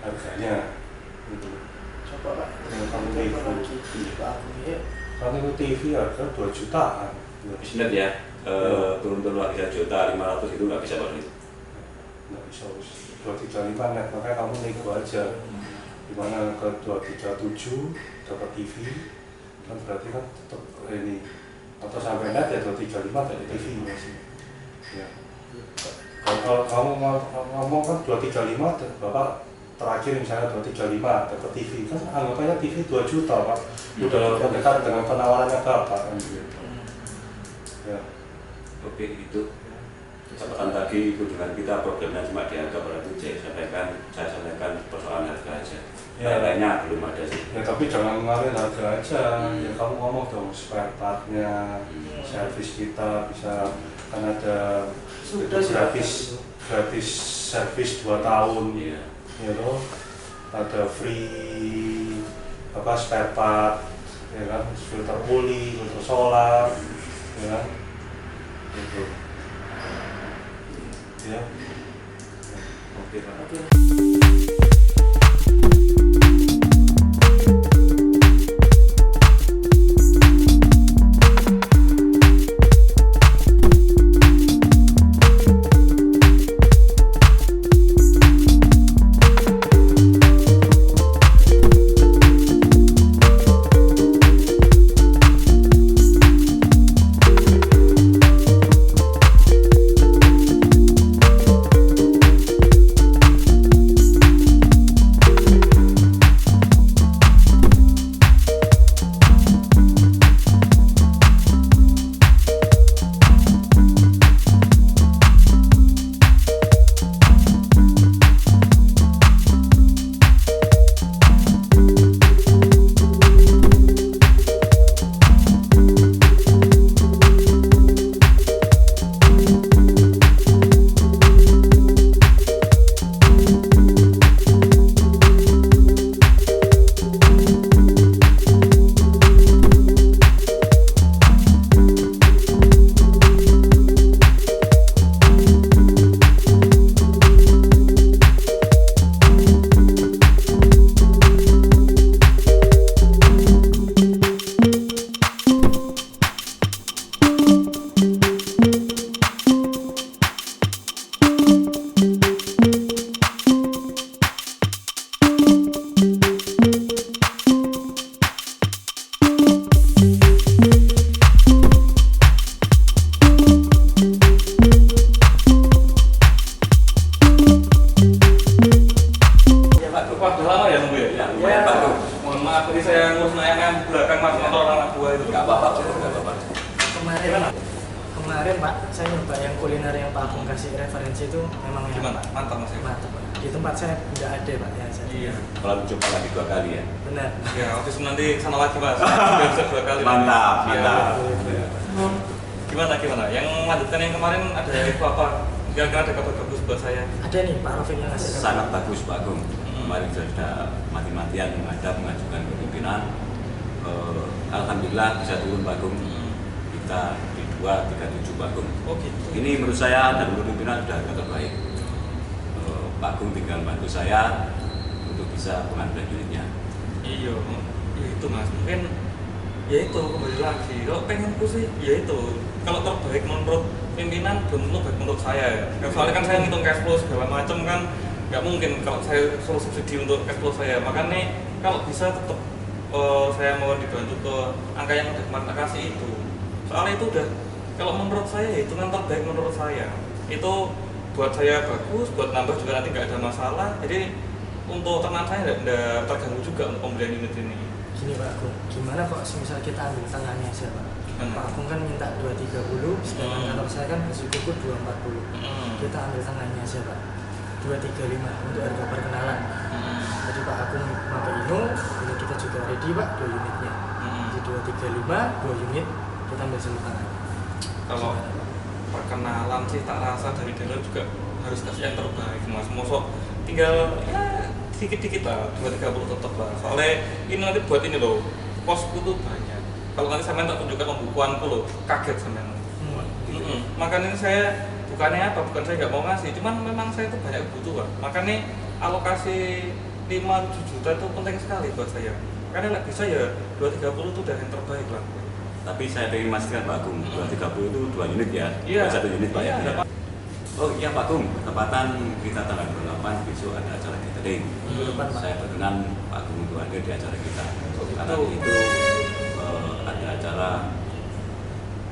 [SPEAKER 4] harganya gitu.
[SPEAKER 2] Coba Pak.
[SPEAKER 4] Yang kamu nego.
[SPEAKER 2] lagi Pak Agung ya.
[SPEAKER 4] Karena itu TV harga 2 jutaan.
[SPEAKER 1] Bisnet ya, turun-turun lagi 1.500.000 itu nggak bisa Pak Hari.
[SPEAKER 4] Nggak bisa 235 net, makanya kamu nego aja. Dimana ke 237 dapat TV kan berarti kan tetap ini, atau sampai net ya 235 dapat TV masih. Ya. Kalau kamu ngomong kan 235, Bapak terakhir misalnya 235 dapat TV, kan anggapannya TV 2 juta Pak, udah mendekat dengan penawarannya Bapak kan gitu. Ya.
[SPEAKER 1] Oke, itu kesempatan tadi kunjungan kita problemnya cuma di harga berarti saya sampaikan persoalan harga aja.
[SPEAKER 4] Ya.
[SPEAKER 1] Lainnya belum ada sih.
[SPEAKER 4] Ya tapi jangan ngaruhin harga aja, ya kamu ngomong dong spare partnya, servis kita bisa, kan ada
[SPEAKER 2] Sudah
[SPEAKER 4] itu
[SPEAKER 2] sih,
[SPEAKER 4] gratis servis 2 tahun,
[SPEAKER 1] Iya.
[SPEAKER 4] ya loh, ada free apa spare part, ya kan, filter oli, filter solar, ya kan, gitu, ya.
[SPEAKER 1] Oke, Pak.
[SPEAKER 2] Oke. yang kuliner yang Pak Agung kasih referensi itu memang
[SPEAKER 3] Gimana?
[SPEAKER 2] enak, Pak.
[SPEAKER 3] Mantap Mas ya?
[SPEAKER 2] Mantap, Pak. Di tempat saya tidak ada Pak ya.
[SPEAKER 3] Iya.
[SPEAKER 1] Kalau coba lagi 2 kali ya.
[SPEAKER 2] Benar.
[SPEAKER 3] Ya, habis nanti sana lagi Mas. Biar bisa 2 kali.
[SPEAKER 1] Mantap,
[SPEAKER 3] Iya.
[SPEAKER 1] mantap.
[SPEAKER 3] Gimana? Yang lanjutkan yang kemarin ada info apa? Kira-kira ada kabar bagus buat saya?
[SPEAKER 2] Ada nih Pak Rafiq yang ngasih kabar.
[SPEAKER 1] Sangat bagus Pak Agung. Kemarin sudah mati-matian mengajukan ke pimpinan. Alhamdulillah bisa turun Pak Agung. Kita di 237 Pak Agung.
[SPEAKER 3] Oh gitu.
[SPEAKER 1] Ini menurut saya dan menurut pimpinan sudah harga terbaik. Pak Agung tinggal bantu saya untuk bisa pengambilan unitnya.
[SPEAKER 3] Iya, ya itu Mas. Mungkin ya itu kembali lagi. Kalau pengenku sih ya itu. Kalau terbaik menurut pimpinan belum tentu baik menurut saya ya. Soalnya kan saya ngitung cash flow segala macam kan nggak mungkin kalau saya suruh subsidi untuk cash flow saya. Makanya kalau bisa tetap saya mau dibantu ke angka yang udah kemarin kasih itu. Soalnya itu udah kalau menurut saya itu kan terbaik menurut saya. Itu buat saya bagus, buat nambah juga nanti nggak ada masalah. Jadi untuk ternak saya nggak terganggu juga untuk pembelian unit ini.
[SPEAKER 2] Gini Pak Agung, gimana kok misal kita ambil tengahnya aja Pak? Pak Agung kan minta 230, sedangkan kantor saya kan hasil kuku 240. Kita ambil tengahnya aja Pak, 235 untuk harga perkenalan. Jadi Pak Agung pakai Hino, ini kita juga ready Pak 2 unitnya. Jadi 235, 2 unit kita ambil seluruh.
[SPEAKER 3] Kalau perkenalan sih tak rasa dari dealer juga harus kasih yang terbaik Mas. Mosok tinggal ya dikit-dikit lah, 230 tetap lah. Soalnya ini nanti buat ini loh, posku tuh banyak. Kalau nanti sampean tak tunjukkan pembukuanku loh, kaget sampean. Makanya saya bukannya apa, bukan saya nggak mau ngasih, cuman memang saya tuh banyak kebutuhan. Makanya alokasi 5-7 juta itu penting sekali buat saya. Karena bisa ya 230 itu udah yang terbaik lah.
[SPEAKER 1] Tapi saya ingin memastikan Pak Agung, 230 itu 2 unit ya,
[SPEAKER 3] Iya.
[SPEAKER 1] bukan 1 unit Pak
[SPEAKER 3] Iya,
[SPEAKER 1] ya. Oh iya Pak Agung, ketepatan kita tanggal 28 besok ada acara catering.
[SPEAKER 2] Minggu depan, Pak.
[SPEAKER 1] Saya berkenan Pak Agung untuk hadir di acara kita.
[SPEAKER 3] Oh,
[SPEAKER 1] Karena
[SPEAKER 3] gitu.
[SPEAKER 1] di itu ada acara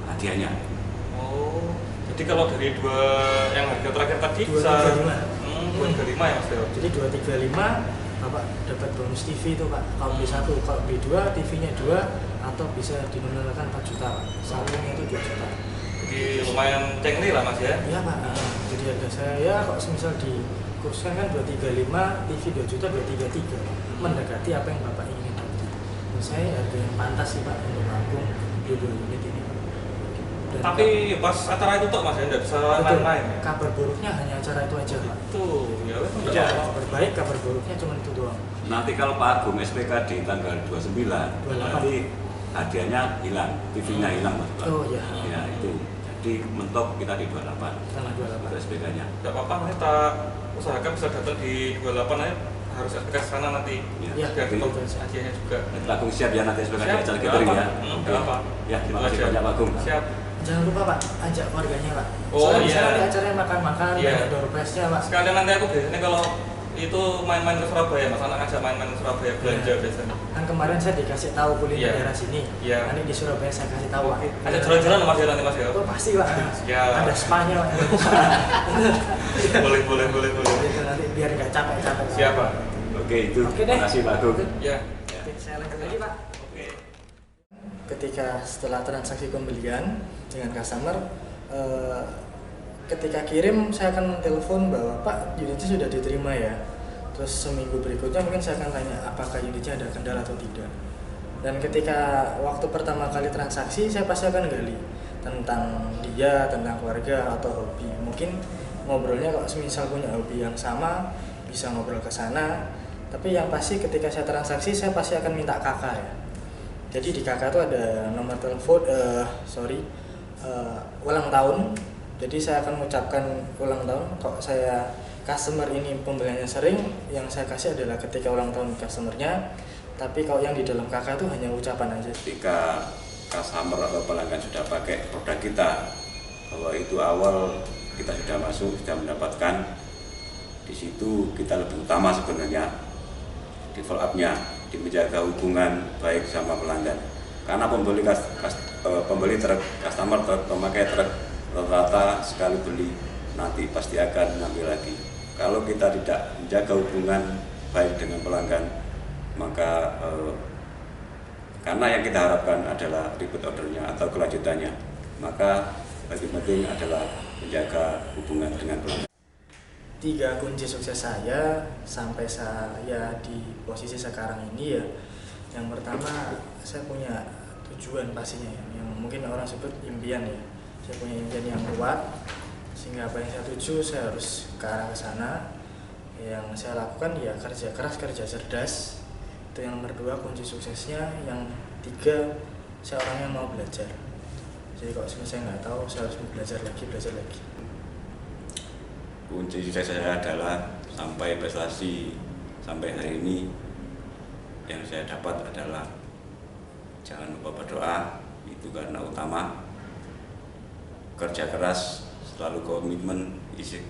[SPEAKER 1] hadiahnya.
[SPEAKER 3] Oh, jadi kalau dari dua yang harga terakhir tadi
[SPEAKER 2] 235.
[SPEAKER 3] bisa 235 ya Mas Dewa?
[SPEAKER 2] Jadi 235 Bapak dapat bonus TV itu Pak. Kalau beli 1, kalau beli 2 TV-nya 2 atau bisa dinominalkan 4 juta Pak. Satunya itu 2 juta.
[SPEAKER 3] Jadi lumayan cengli lah Mas ya?
[SPEAKER 2] Iya Pak. Jadi harga saya ya kalau misal di kurskan kan 235, TV 2 juta 233 Pak. Mendekati apa yang Bapak ingin tadi. Menurut saya harga yang pantas sih Pak untuk Agung di 2 unit ini Pak. Dan
[SPEAKER 3] Tapi pas acara itu tuh Mas ya, nggak bisa
[SPEAKER 2] betul,
[SPEAKER 3] lain-lain ya?
[SPEAKER 2] kabar buruknya hanya acara itu aja Pak.
[SPEAKER 3] Tuh, ya wes udah
[SPEAKER 2] Ya,
[SPEAKER 3] apa.
[SPEAKER 2] kabar baik, kabar buruknya cuma itu doang.
[SPEAKER 1] Nanti kalau Pak Agung SPK di tanggal 29,
[SPEAKER 2] 28.
[SPEAKER 1] nanti hadiahnya hilang, TV-nya hilang Mas Pak.
[SPEAKER 2] Oh iya.
[SPEAKER 1] Ya itu, jadi mentok kita di 28
[SPEAKER 2] Tanggal 28.
[SPEAKER 1] untuk SPK-nya.
[SPEAKER 3] Nggak apa-apa, nanti kita usahakan bisa datang di 28 aja, harus ke sana nanti.
[SPEAKER 2] Ya,
[SPEAKER 3] Biar
[SPEAKER 1] jadi-
[SPEAKER 3] ketemu hadiahnya juga.
[SPEAKER 1] Nanti Pak Agung siap ya nanti SPK di
[SPEAKER 3] Siap,
[SPEAKER 1] acara
[SPEAKER 3] nggak
[SPEAKER 1] catering
[SPEAKER 3] apa.
[SPEAKER 1] ya.
[SPEAKER 3] Nggak apa.
[SPEAKER 1] Ya, terima
[SPEAKER 3] Gitu
[SPEAKER 1] kasih
[SPEAKER 3] aja.
[SPEAKER 1] banyak Pak Agung.
[SPEAKER 3] Siap.
[SPEAKER 2] Jangan lupa Pak, ajak keluarganya Pak.
[SPEAKER 3] Oh,
[SPEAKER 2] Soalnya
[SPEAKER 3] iya.
[SPEAKER 2] bisa nanti acaranya makan-makan,
[SPEAKER 3] Iya.
[SPEAKER 2] ada door prize-nya Pak.
[SPEAKER 3] Sekalian nanti aku biasanya kalau itu main-main ke Surabaya, Mas anak ajak main-main ke Surabaya belanja
[SPEAKER 2] Iya.
[SPEAKER 3] biasanya.
[SPEAKER 2] Kan kemarin saya dikasih tahu kuliner
[SPEAKER 3] Iya.
[SPEAKER 2] daerah sini.
[SPEAKER 3] Iya.
[SPEAKER 2] Nanti di Surabaya saya kasih tahu Pak.
[SPEAKER 3] Ada jalan-jalan Mas ya nanti Mas ya?
[SPEAKER 2] Oh pasti Pak.
[SPEAKER 3] Siap.
[SPEAKER 2] Ada spanya Pak.
[SPEAKER 3] boleh.
[SPEAKER 2] Gitu, nanti biar nggak capek-capek.
[SPEAKER 3] Siapa?
[SPEAKER 1] Oke, itu.
[SPEAKER 2] Oke deh.
[SPEAKER 1] Terima kasih Pak Agung.
[SPEAKER 3] Ya.
[SPEAKER 2] Oke, saya lanjut lagi Pak.
[SPEAKER 1] Oke.
[SPEAKER 2] Ketika setelah transaksi pembelian dengan customer, ketika kirim saya akan telepon bahwa Pak unitnya sudah diterima ya. Terus seminggu berikutnya mungkin saya akan tanya apakah unitnya ada kendala atau tidak. Dan ketika waktu pertama kali transaksi saya pasti akan gali tentang dia, tentang keluarga atau hobi. Mungkin ngobrolnya kalau misal punya hobi yang sama bisa ngobrol ke sana. Tapi yang pasti ketika saya transaksi saya pasti akan minta kakak ya. Jadi di kakak itu ada nomor telepon, ulang tahun. Jadi saya akan mengucapkan ulang tahun. Kalau saya customer ini pembeliannya sering, yang saya kasih adalah ketika ulang tahun customernya. Tapi kalau yang di dalam kakak itu hanya ucapan aja.
[SPEAKER 1] Ketika customer atau pelanggan sudah pakai produk kita, bahwa itu awal kita sudah masuk, sudah mendapatkan, di situ kita lebih utama sebenarnya di follow up-nya, di menjaga hubungan baik sama pelanggan. Karena pembeli truk, customer truk, pemakai truk rata-rata sekali beli nanti pasti akan ngambil lagi. Kalau kita tidak menjaga hubungan baik dengan pelanggan, maka karena yang kita harapkan adalah repeat ordernya atau kelanjutannya, maka paling penting adalah menjaga hubungan dengan pelanggan.
[SPEAKER 2] 3 kunci sukses saya sampai saya di posisi sekarang ini ya, yang pertama saya punya tujuan pastinya ya, yang mungkin orang sebut impian ya. Saya punya impian yang kuat sehingga apa yang saya tuju saya harus ke arah ke sana. Yang saya lakukan ya kerja keras, kerja cerdas. Itu yang nomor 2 kunci suksesnya. Yang 3 saya orang yang mau belajar. Jadi kalau saya nggak tahu saya harus belajar lagi.
[SPEAKER 1] Kunci sukses saya adalah sampai prestasi sampai hari ini yang saya dapat adalah jangan lupa berdoa, itu karena utama, kerja keras, selalu komitmen,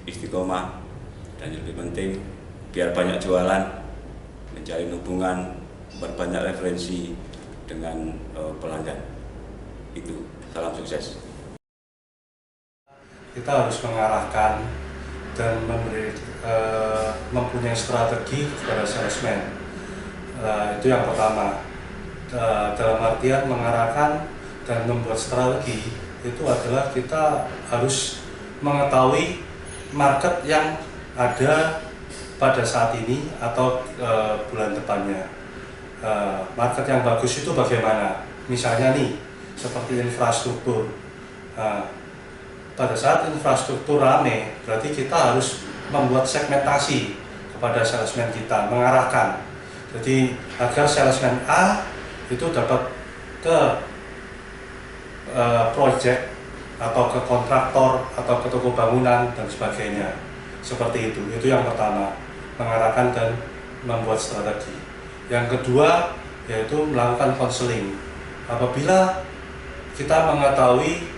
[SPEAKER 1] istiqomah, dan yang lebih penting biar banyak jualan, menjalin hubungan, berbanyak referensi dengan pelanggan. Itu salam sukses.
[SPEAKER 4] Kita harus mengarahkan dan mempunyai strategi kepada salesman. Itu yang pertama. Dalam artian mengarahkan dan membuat strategi itu adalah kita harus mengetahui market yang ada pada saat ini atau bulan depannya. Market yang bagus itu bagaimana? Misalnya nih, seperti infrastruktur. Pada saat infrastruktur rame, berarti kita harus membuat segmentasi kepada salesman kita, mengarahkan. Jadi agar salesman A itu dapat ke project atau ke kontraktor atau ke toko bangunan dan sebagainya. Seperti itu yang pertama, mengarahkan dan membuat strategi. Yang kedua yaitu melakukan konseling. Apabila kita mengetahui,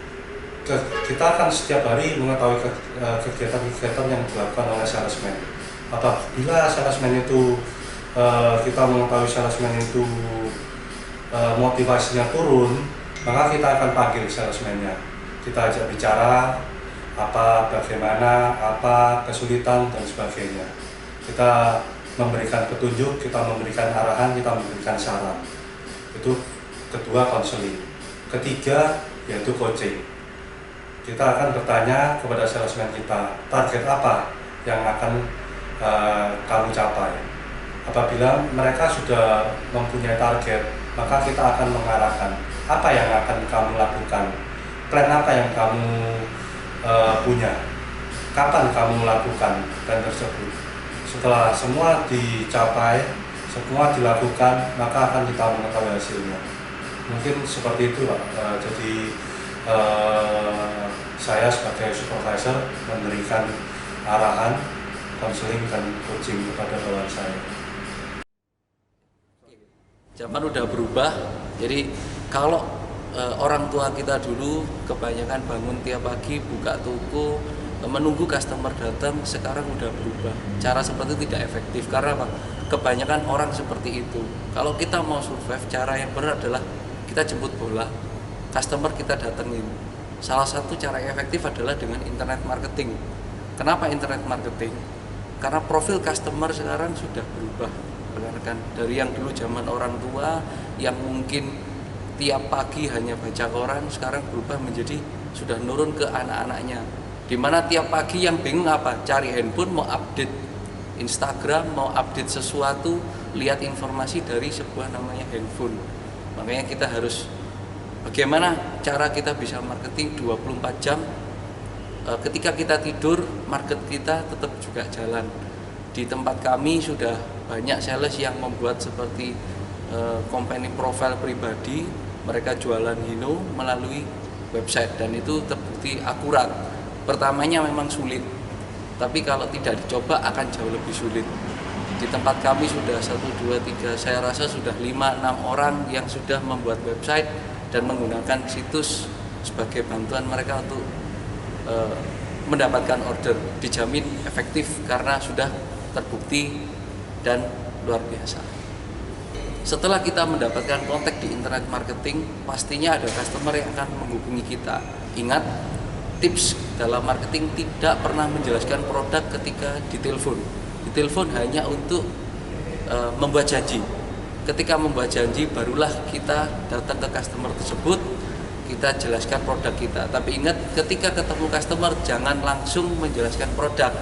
[SPEAKER 4] kita akan setiap hari mengetahui kegiatan-kegiatan yang dilakukan oleh salesman. Apabila salesman itu kita mengetahui salesman itu motivasinya turun, maka kita akan panggil salesman-nya. Kita ajak bicara bagaimana, kesulitan dan sebagainya. Kita memberikan petunjuk, kita memberikan arahan, kita memberikan saran. Itu kedua, konseling. Ketiga yaitu coaching. Kita akan bertanya kepada salesman kita, target apa yang akan kamu capai. Apabila mereka sudah mempunyai target, maka kita akan mengarahkan apa yang akan kamu lakukan, plan apa yang kamu punya, kapan kamu lakukan, dan tersebut. Setelah semua dicapai, semua dilakukan, maka akan kita mengetahui hasilnya. Mungkin seperti itu, Pak. Jadi saya sebagai supervisor memberikan arahan, konseling dan coaching kepada bawahan saya.
[SPEAKER 5] Zaman udah berubah, jadi kalau orang tua kita dulu kebanyakan bangun tiap pagi, buka toko, menunggu customer datang, sekarang udah berubah. Cara seperti itu tidak efektif, karena apa? Kebanyakan orang seperti itu. Kalau kita mau survive, cara yang benar adalah kita jemput bola, customer kita datengin. Salah satu cara yang efektif adalah dengan internet marketing. Kenapa internet marketing? Karena profil customer sekarang sudah berubah, kan? Dari yang dulu zaman orang tua yang mungkin tiap pagi hanya baca koran, sekarang berubah menjadi sudah nurun ke anak-anaknya. Dimana tiap pagi yang bingung apa? Cari handphone, mau update Instagram, mau update sesuatu, lihat informasi dari sebuah namanya handphone. Makanya kita harus bagaimana cara kita bisa marketing 24 jam. Ketika kita tidur, market kita tetap juga jalan. Di tempat kami sudah banyak sales yang membuat seperti company profile pribadi. Mereka jualan Hino melalui website dan itu terbukti akurat. Pertamanya memang sulit, tapi kalau tidak dicoba akan jauh lebih sulit. Di tempat kami sudah 1, 2, 3, saya rasa sudah 5, 6 orang yang sudah membuat website dan menggunakan situs sebagai bantuan mereka untuk mendapatkan order. Dijamin efektif karena sudah terbukti dan luar biasa. Setelah kita mendapatkan kontak di internet marketing, pastinya ada customer yang akan menghubungi kita. Ingat, tips dalam marketing tidak pernah menjelaskan produk ketika ditelepon. Ditelepon hanya untuk membuat janji. Ketika membuat janji, barulah kita datang ke customer tersebut kita jelaskan produk kita. Tapi ingat, ketika ketemu customer jangan langsung menjelaskan produk,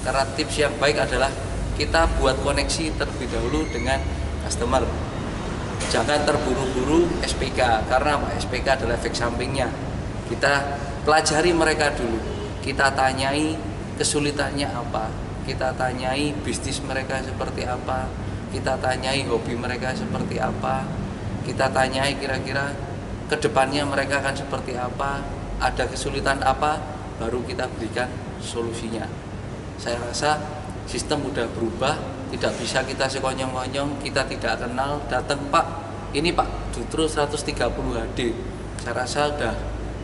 [SPEAKER 5] karena tips yang baik adalah kita buat koneksi terlebih dahulu dengan customer. Jangan terburu-buru SPK, karena SPK adalah efek sampingnya. Kita pelajari mereka dulu, kita tanyai kesulitannya apa, kita tanyai bisnis mereka seperti apa, kita tanyai hobi mereka seperti apa, kita tanyai kira-kira kedepannya mereka akan seperti apa, ada kesulitan apa, baru kita berikan solusinya. Saya rasa sistem udah berubah, tidak bisa kita sekonyong-konyong, kita tidak kenal, datang Pak, ini Pak Jutro 130 HD. Saya rasa udah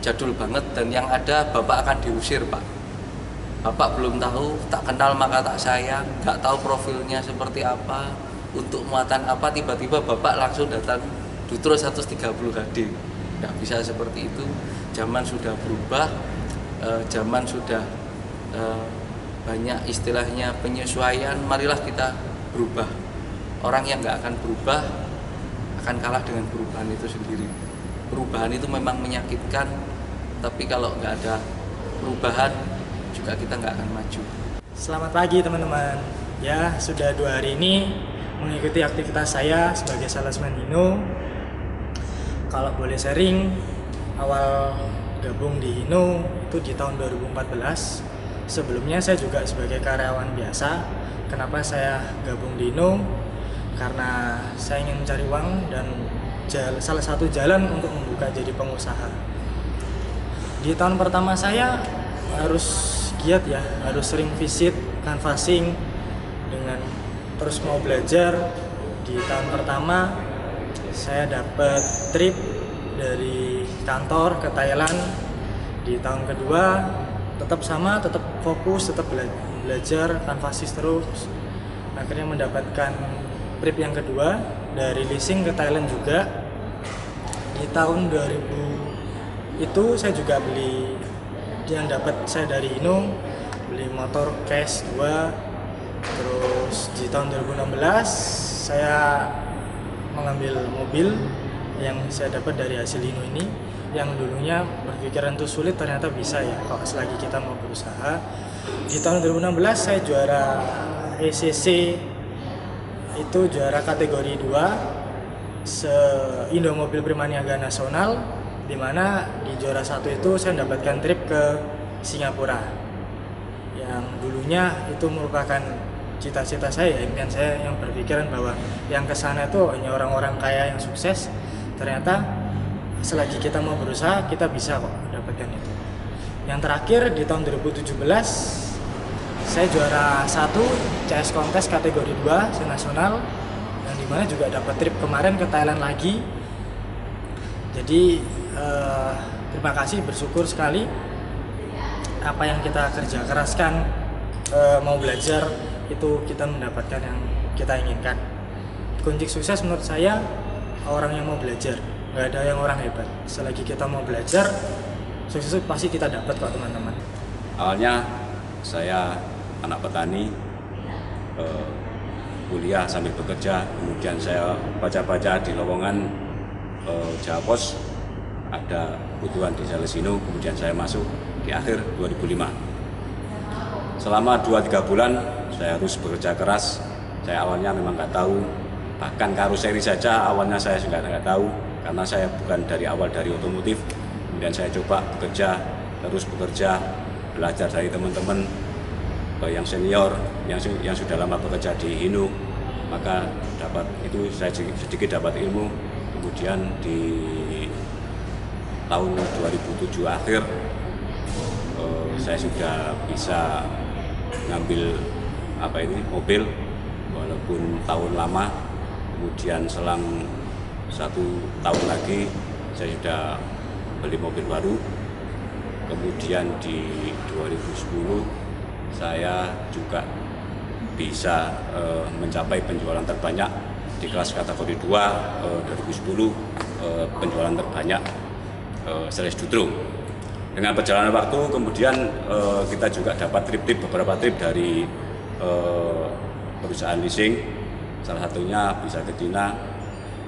[SPEAKER 5] jadul banget, dan yang ada Bapak akan diusir Pak. Bapak belum tahu, tak kenal maka tak sayang, nggak tahu profilnya seperti apa, untuk muatan apa, tiba-tiba Bapak langsung datang Jutro 130 HD. Nggak bisa seperti itu, zaman sudah berubah, zaman sudah banyak istilahnya penyesuaian, marilah kita berubah. Orang yang nggak akan berubah akan kalah dengan perubahan itu sendiri. Perubahan itu memang menyakitkan, tapi kalau nggak ada perubahan juga kita nggak akan maju.
[SPEAKER 2] Selamat pagi teman-teman. Ya, sudah 2 hari ini mengikuti aktivitas saya sebagai salesman Hino. Kalau boleh sharing, awal gabung di Hino itu di tahun 2014. Sebelumnya saya juga sebagai karyawan biasa. Kenapa saya gabung di Hino? Karena saya ingin mencari uang dan salah satu jalan untuk membuka jadi pengusaha. Di tahun pertama saya harus giat ya, harus sering visit, canvassing, dengan terus mau belajar. Di tahun pertama saya dapat trip dari kantor ke Thailand. Di tahun kedua tetap sama, tetap fokus, tetap belajar, canvassing terus. Akhirnya mendapatkan trip yang kedua dari leasing ke Thailand juga. Di tahun 2000 itu saya juga beli, yang dapat saya dari Hino, beli motor cash 2. Terus di tahun 2016 saya mengambil mobil yang saya dapat dari hasil Hino ini, yang dulunya berpikiran itu sulit, ternyata bisa ya kalau selagi kita mau berusaha. Di tahun 2016 saya juara ECC, itu juara kategori 2 se-Indo Mobil Primaniaga Nasional, di mana di juara 1 itu saya mendapatkan trip ke Singapura, yang dulunya itu merupakan cita-cita saya, impian saya, yang berpikiran bahwa yang kesana itu hanya orang-orang kaya yang sukses. Ternyata selagi kita mau berusaha, kita bisa kok dapatkan itu. Yang terakhir di tahun 2017 saya juara 1 CS kontes kategori 2 se-nasional, yang dimana juga dapat trip kemarin ke Thailand lagi. Jadi terima kasih, bersyukur sekali apa yang kita kerja keraskan, mau belajar itu kita mendapatkan yang kita inginkan. Kunci sukses menurut saya orang yang mau belajar, nggak ada yang orang hebat. Selagi kita mau belajar, sukses pasti kita dapat kok teman-teman.
[SPEAKER 1] Awalnya saya anak petani, kuliah sambil bekerja, kemudian saya baca-baca di lowongan Jawa Pos ada kebutuhan di sales Hino, kemudian saya masuk di akhir 2005. Selama 2-3 bulan saya harus bekerja keras. Saya awalnya memang nggak tahu, bahkan karoseri saja awalnya saya juga nggak tahu, karena saya bukan dari awal dari otomotif. Kemudian saya coba bekerja, terus bekerja, belajar dari teman-teman yang senior, yang sudah lama bekerja di Hino, maka dapat itu saya sedikit dapat ilmu. Kemudian di tahun 2007 akhir saya sudah bisa ngambil mobil, walaupun tahun lama. Kemudian selang 1 tahun lagi saya sudah beli mobil baru. Kemudian di 2010 saya juga bisa mencapai penjualan terbanyak di kelas kategori 2 2010, penjualan terbanyak sales Jutro. Dengan perjalanan waktu kemudian kita juga dapat beberapa trip dari perusahaan leasing. Salah satunya bisa ke China,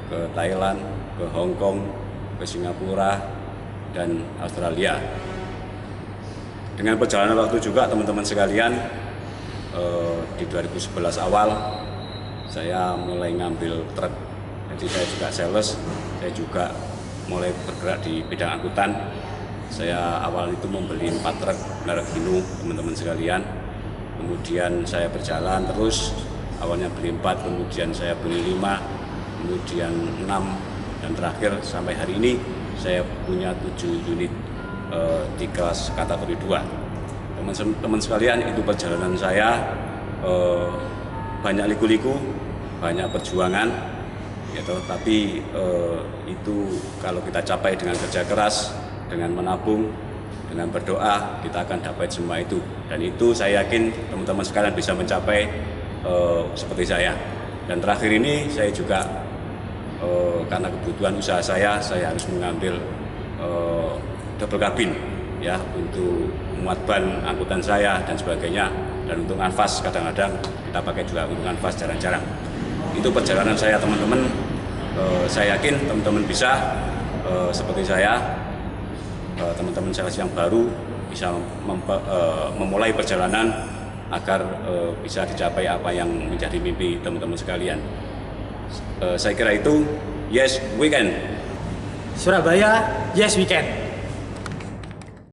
[SPEAKER 1] ke Thailand, ke Hong Kong, ke Singapura, dan Australia. Dengan perjalanan waktu juga teman-teman sekalian, di 2011 awal saya mulai ngambil truk. Jadi saya juga sales, saya juga mulai bergerak di bidang angkutan. Saya awal itu membeli 4 truk merek Hino, teman-teman sekalian. Kemudian saya berjalan terus, awalnya beli 4, kemudian saya beli 5, kemudian 6, dan terakhir sampai hari ini saya punya 7 unit di kelas kategori 2. Teman-teman sekalian, itu perjalanan saya, banyak liku-liku, banyak perjuangan, gitu. Tapi itu kalau kita capai dengan kerja keras, dengan menabung, dengan berdoa, kita akan dapat semua itu. Dan itu saya yakin teman-teman sekalian bisa mencapai seperti saya. Dan terakhir ini saya juga karena kebutuhan usaha saya harus mengambil double kabin ya, untuk muat ban angkutan saya dan sebagainya. Dan untuk nafas kadang-kadang kita pakai juga untuk nafas jarang-jarang. Itu perjalanan saya teman-teman. Saya yakin teman-teman bisa seperti saya, teman-teman sales yang baru bisa memulai perjalanan agar bisa dicapai apa yang menjadi mimpi teman-teman sekalian. Saya kira itu, yes we can.
[SPEAKER 2] Surabaya, yes we can.